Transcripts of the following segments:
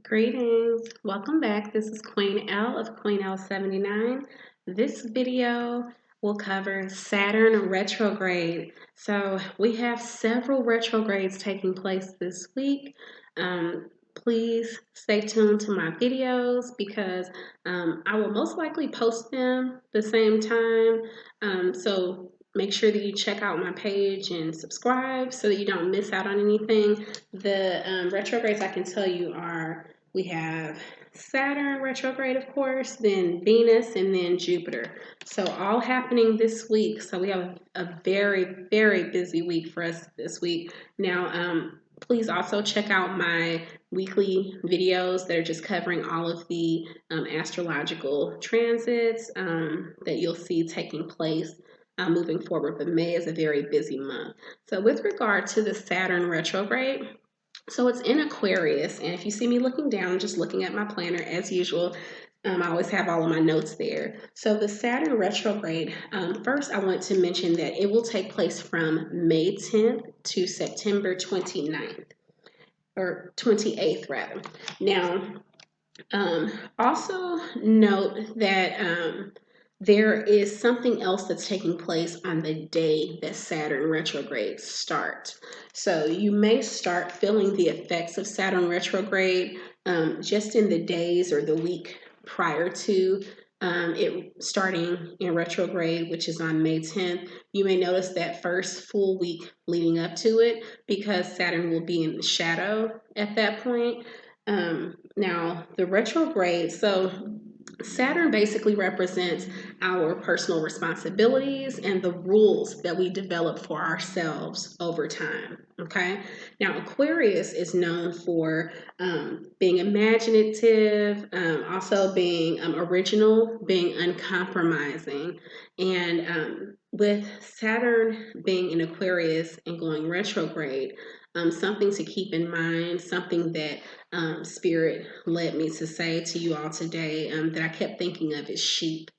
Greetings. Welcome back. This is Queen Elle of QueenElle79. This video will cover Saturn retrograde. So we have several retrogrades taking place this week. Please stay tuned to my videos because I will most likely post them the same time. So make sure that you check out my page and subscribe so that you don't miss out on anything. The retrogrades I can tell you are, we have Saturn retrograde, of course, then Venus, and then Jupiter. So all happening this week. So we have a very, very busy week for us this week. Now, please also check out my weekly videos that are just covering all of the astrological transits that you'll see taking place moving forward. But May is a very busy month. So with regard to the Saturn retrograde, so it's in Aquarius, and if you see me looking down, just looking at my planner as usual, I always have all of my notes there. So the Saturn retrograde, first I want to mention that it will take place from May 10th to September 29th, or 28th rather. Now, also note that there is something else that's taking place on the day that Saturn retrograde starts. So you may start feeling the effects of Saturn retrograde just in the days or the week prior to it starting in retrograde, which is on May 10th. You may notice that first full week leading up to it because Saturn will be in the shadow at that point. Now, the retrograde, so Saturn basically represents our personal responsibilities and the rules that we develop for ourselves over time. Okay. Now, Aquarius is known for being imaginative, also being original, being uncompromising. And with Saturn being in Aquarius and going retrograde, something to keep in mind, something that Spirit led me to say to you all today that I kept thinking of is sheep.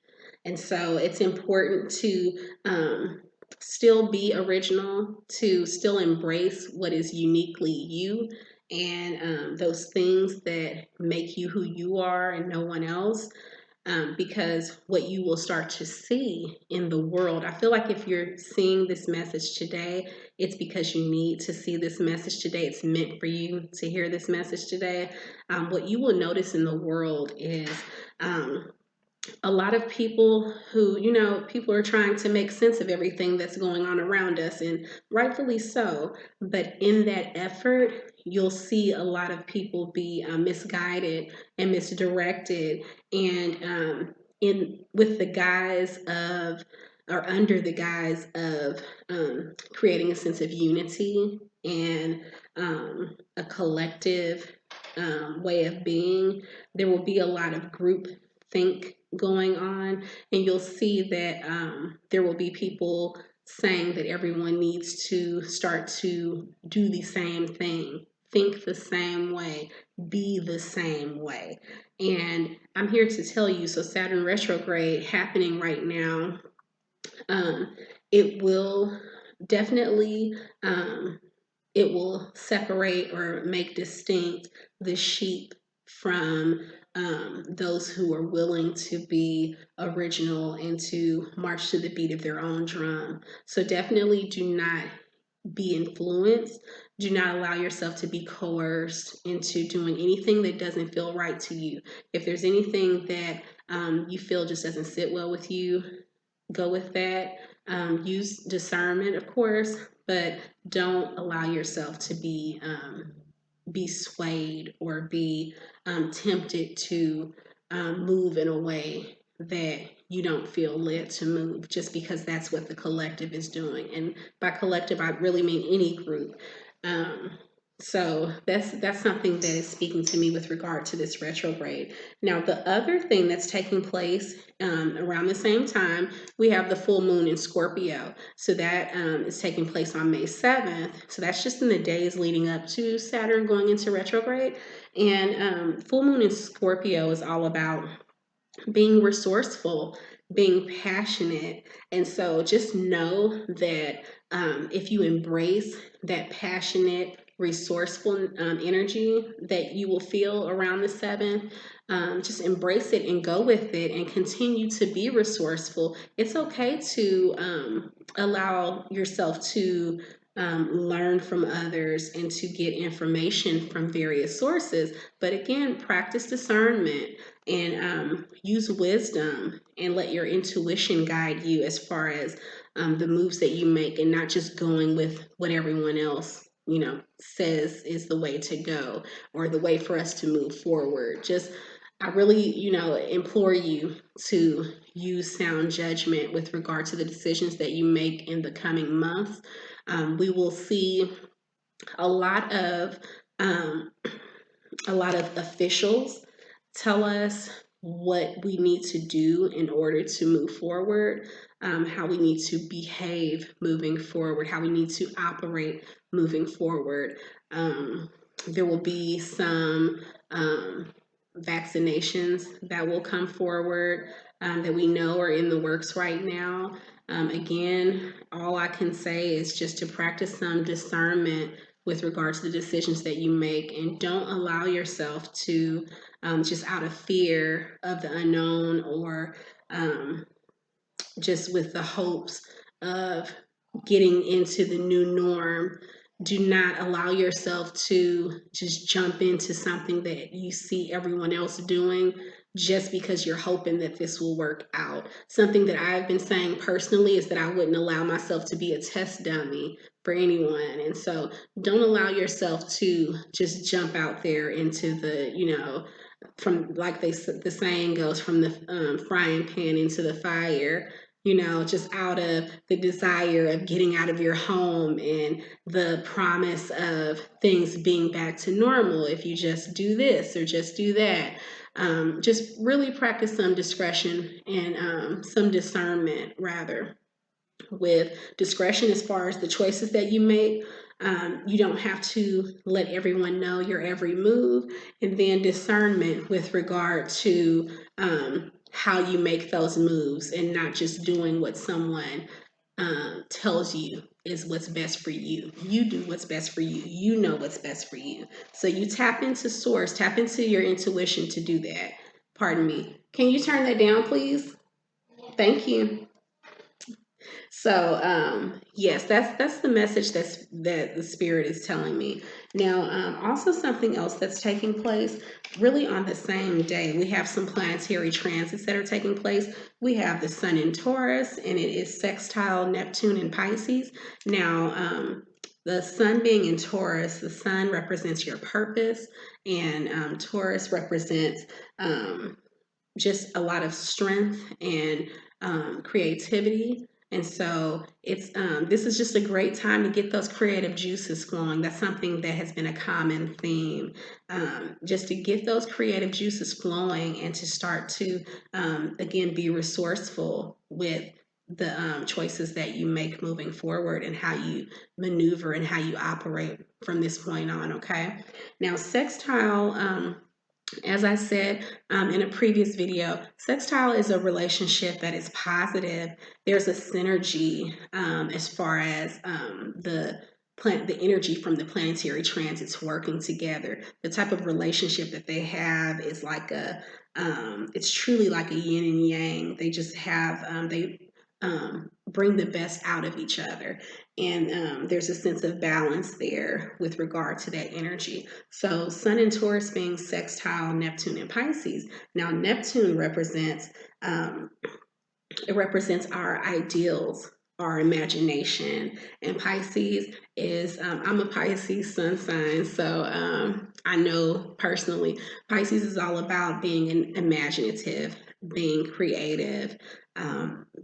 And so it's important to still be original, to still embrace what is uniquely you and those things that make you who you are and no one else. Because what you will start to see in the world, I feel like if you're seeing this message today, it's because you need to see this message today. It's meant for you to hear this message today. What you will notice in the world is a lot of people who, people are trying to make sense of everything that's going on around us, and rightfully so. But in that effort, you'll see a lot of people be misguided and misdirected, and in with the guise of, or under the guise of, creating a sense of unity and a collective way of being. There will be a lot of group think going on, and you'll see that there will be people saying that everyone needs to start to do the same thing, think the same way, be the same way. And I'm here to tell you, so Saturn retrograde happening right now, it will definitely it will separate or make distinct the sheep from those who are willing to be original and to march to the beat of their own drum. So definitely do not be influenced. Do not allow yourself to be coerced into doing anything that doesn't feel right to you. If there's anything that you feel just doesn't sit well with you, go with that. Use discernment, of course, but don't allow yourself to be swayed or be tempted to move in a way that you don't feel led to move, just because that's what the collective is doing. And by collective, I really mean any group. So that's something that is speaking to me with regard to this retrograde. Now, the other thing that's taking place around the same time, we have the full moon in Scorpio. So that is taking place on May 7th. So that's just in the days leading up to Saturn going into retrograde. And full moon in Scorpio is all about being resourceful, being passionate. And so just know that if you embrace that passionate, resourceful energy that you will feel around the 7th, just embrace it and go with it and continue to be resourceful. It's okay to allow yourself to learn from others and to get information from various sources. But again, practice discernment and use wisdom and let your intuition guide you as far as the moves that you make, and not just going with what everyone else says is the way to go or the way for us to move forward. Just I really implore you to use sound judgment with regard to the decisions that you make in the coming months. We will see a lot of um, officials tell us what we need to do in order to move forward, how we need to behave moving forward, how we need to operate moving forward. There will be some vaccinations that will come forward that we know are in the works right now. Again, all I can say is just to practice some discernment with regard to the decisions that you make, and don't allow yourself to just out of fear of the unknown, or just with the hopes of getting into the new norm, do not allow yourself to just jump into something that you see everyone else doing just because you're hoping that this will work out. Something that I've been saying personally is that I wouldn't allow myself to be a test dummy for anyone. And so don't allow yourself to just jump out there into the, from, like the saying goes, from the frying pan into the fire, just out of the desire of getting out of your home and the promise of things being back to normal if you just do this or just do that. Just really practice some discretion and some discernment, rather, with discretion as far as the choices that you make. You don't have to let everyone know your every move, and then discernment with regard to how you make those moves, and not just doing what someone tells you is what's best for you. You do what's best for you. You know what's best for you. So you tap into source, tap into your intuition to do that. Pardon me. Can you turn that down, please? Thank you. So yes, that's the message that the spirit is telling me. Now, also something else that's taking place really on the same day, we have some planetary transits that are taking place. We have the Sun in Taurus, and it is sextile Neptune in Pisces. Now, the Sun being in Taurus, the Sun represents your purpose, and Taurus represents just a lot of strength and creativity. And so it's this is just a great time to get those creative juices flowing. That's something that has been a common theme, just to get those creative juices flowing and to start to again be resourceful with the choices that you make moving forward, and how you maneuver and how you operate from this point on. Okay, now sextile. As I said in a previous video, sextile is a relationship that is positive. There's a synergy as far as the energy from the planetary transits working together. The type of relationship that they have is like it's truly like a yin and yang. They just have, they bring the best out of each other. And there's a sense of balance there with regard to that energy. So Sun and Taurus being sextile Neptune and Pisces. Now Neptune represents it represents our ideals, our imagination, and Pisces is I'm a Pisces sun sign, so I know personally Pisces is all about being imaginative, being creative,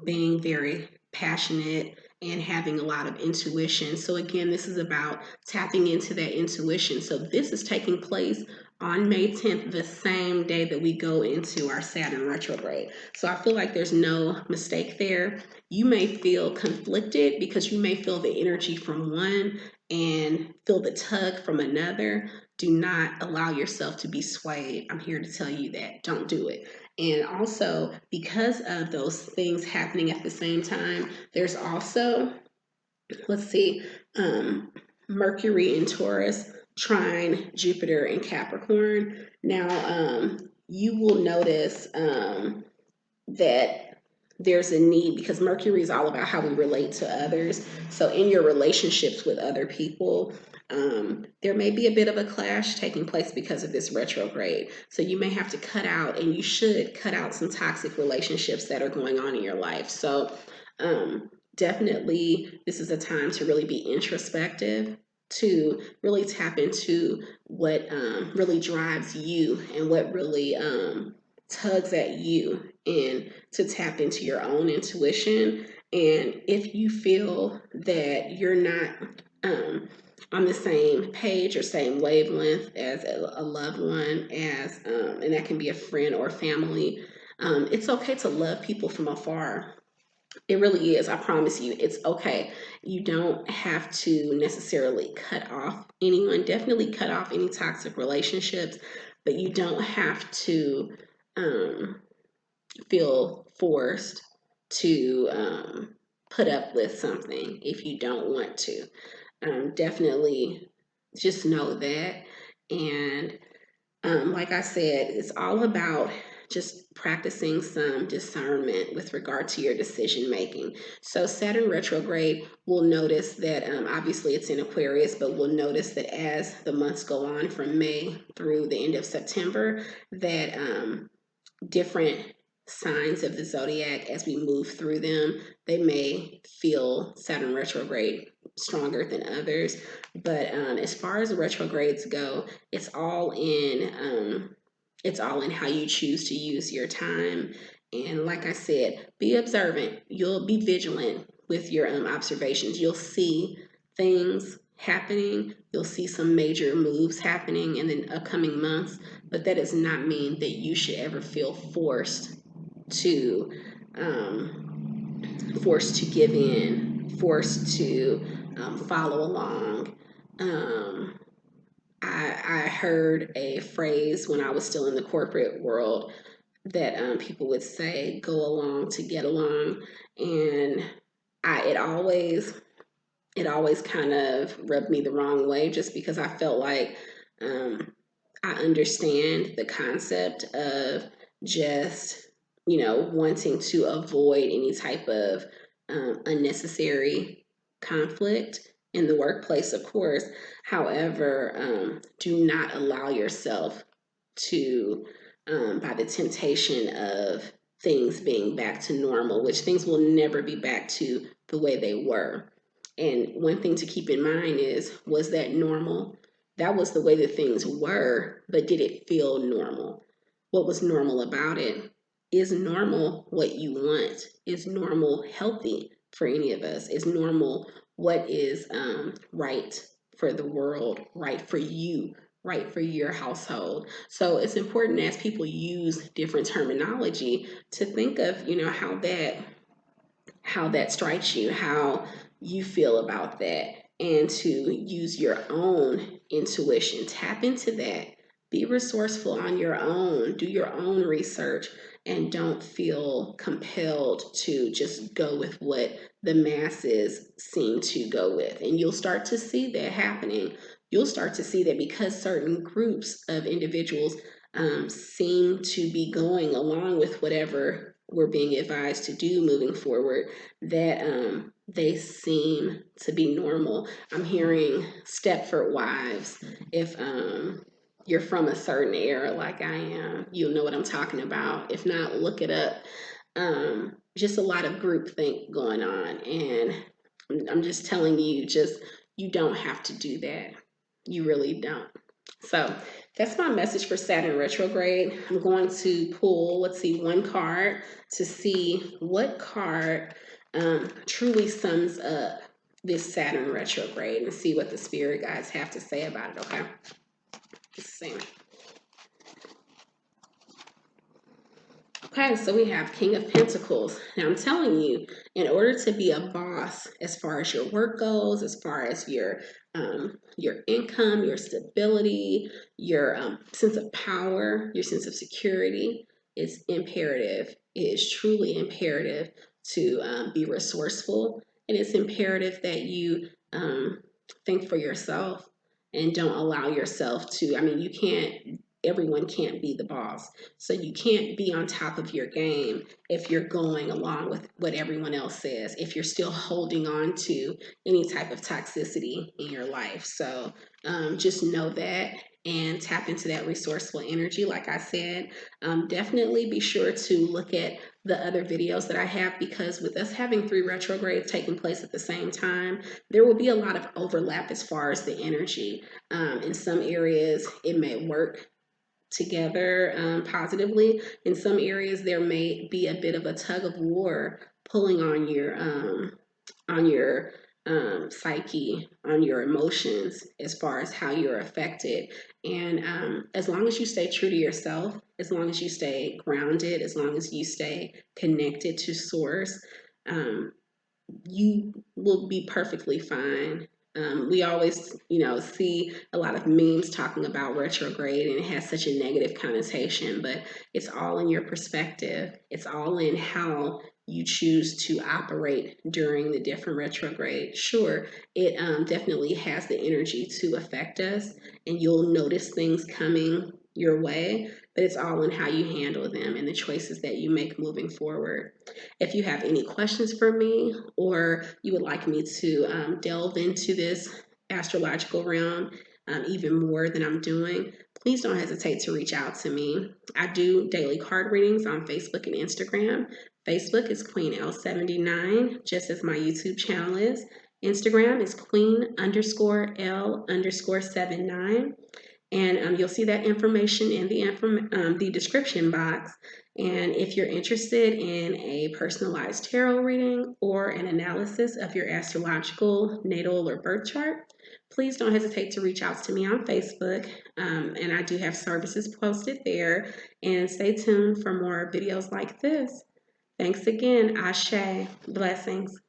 being very passionate, and having a lot of intuition. So again, this is about tapping into that intuition. So this is taking place on May 10th, the same day that we go into our Saturn retrograde. So I feel like there's no mistake there. You may feel conflicted because you may feel the energy from one and feel the tug from another. Do not allow yourself to be swayed. I'm here to tell you that. Don't do it. And also, because of those things happening at the same time, there's also, let's see, Mercury in Taurus trine Jupiter in Capricorn. Now, you will notice that there's a need, because Mercury is all about how we relate to others. So in your relationships with other people, there may be a bit of a clash taking place because of this retrograde. So you may have to cut out, and you should cut out, some toxic relationships that are going on in your life. So definitely this is a time to really be introspective, to really tap into what really drives you and what really tugs at you, and to tap into your own intuition. And if you feel that you're not on the same page or same wavelength as a loved one, as and that can be a friend or family, it's okay to love people from afar. It really is. I promise you, it's okay. You don't have to necessarily cut off anyone. Definitely cut off any toxic relationships, but you don't have to um, feel forced to put up with something if you don't want to. Definitely just know that. And like I said, it's all about just practicing some discernment with regard to your decision making. So Saturn retrograde, will notice that obviously it's in Aquarius, but we'll notice that as the months go on from May through the end of September, that different signs of the zodiac, as we move through them, they may feel Saturn retrograde stronger than others. But as far as retrogrades go, it's all in how you choose to use your time. And like I said, be observant. You'll be vigilant with your observations. You'll see things happening. You'll see some major moves happening in the upcoming months, but that does not mean that you should ever feel to forced to give in, forced to follow along. I heard a phrase when I was still in the corporate world that people would say, "Go along to get along," and it always kind of rubbed me the wrong way, just because I felt like I understand the concept of just, wanting to avoid any type of unnecessary conflict in the workplace, of course. However, do not allow yourself to, by the temptation of things being back to normal, which things will never be back to the way they were. And one thing to keep in mind is, was that normal? That was the way that things were, but did it feel normal? What was normal about it? Is normal what you want? Is normal healthy for any of us? Is normal what is right for the world, right for you, right for your household? So it's important, as people use different terminology, to think of, how that strikes you, how you feel about that, and to use your own intuition. Tap into that. Be resourceful on your own. Do your own research, and don't feel compelled to just go with what the masses seem to go with. And you'll start to see that happening. You'll start to see that because certain groups of individuals seem to be going along with whatever we're being advised to do moving forward, that they seem to be normal. I'm hearing Stepford wives. If you're from a certain era like I am, you'll know what I'm talking about. If not, look it up. Just a lot of groupthink going on, and I'm just telling you, you don't have to do that. You really don't. So that's my message for Saturn retrograde. I'm going to pull, let's see, one card to see what card truly sums up this Saturn retrograde, and see what the spirit guides have to say about it, okay? Let's see. Okay, so we have King of Pentacles. Now I'm telling you, in order to be a boss as far as your work goes, as far as your income, your stability, your sense of power, your sense of security, it's imperative. It is truly imperative to be resourceful, and it's imperative that you think for yourself and don't allow yourself to, I mean, you can't, everyone can't be the boss. So you can't be on top of your game if you're going along with what everyone else says, if you're still holding on to any type of toxicity in your life. So just know that and tap into that resourceful energy. Like I said, definitely be sure to look at the other videos that I have, because with us having 3 retrogrades taking place at the same time, there will be a lot of overlap as far as the energy. In some areas, it may work together positively. In some areas, there may be a bit of a tug of war pulling on your psyche, on your emotions, as far as how you're affected. And as long as you stay true to yourself, as long as you stay grounded, as long as you stay connected to source, you will be perfectly fine. We always, see a lot of memes talking about retrograde, and it has such a negative connotation, but it's all in your perspective. It's all in how you choose to operate during the different retrograde. Sure, it definitely has the energy to affect us, and you'll notice things coming your way, but it's all in how you handle them and the choices that you make moving forward. If you have any questions for me, or you would like me to delve into this astrological realm even more than I'm doing, please don't hesitate to reach out to me. I do daily card readings on Facebook and Instagram. Facebook is QueenElle79, just as my YouTube channel is. Instagram is Queen_Elle_79. And you'll see that information in the description box. And if you're interested in a personalized tarot reading or an analysis of your astrological natal or birth chart, please don't hesitate to reach out to me on Facebook. And I do have services posted there. And stay tuned for more videos like this. Thanks again. Ashe. Blessings.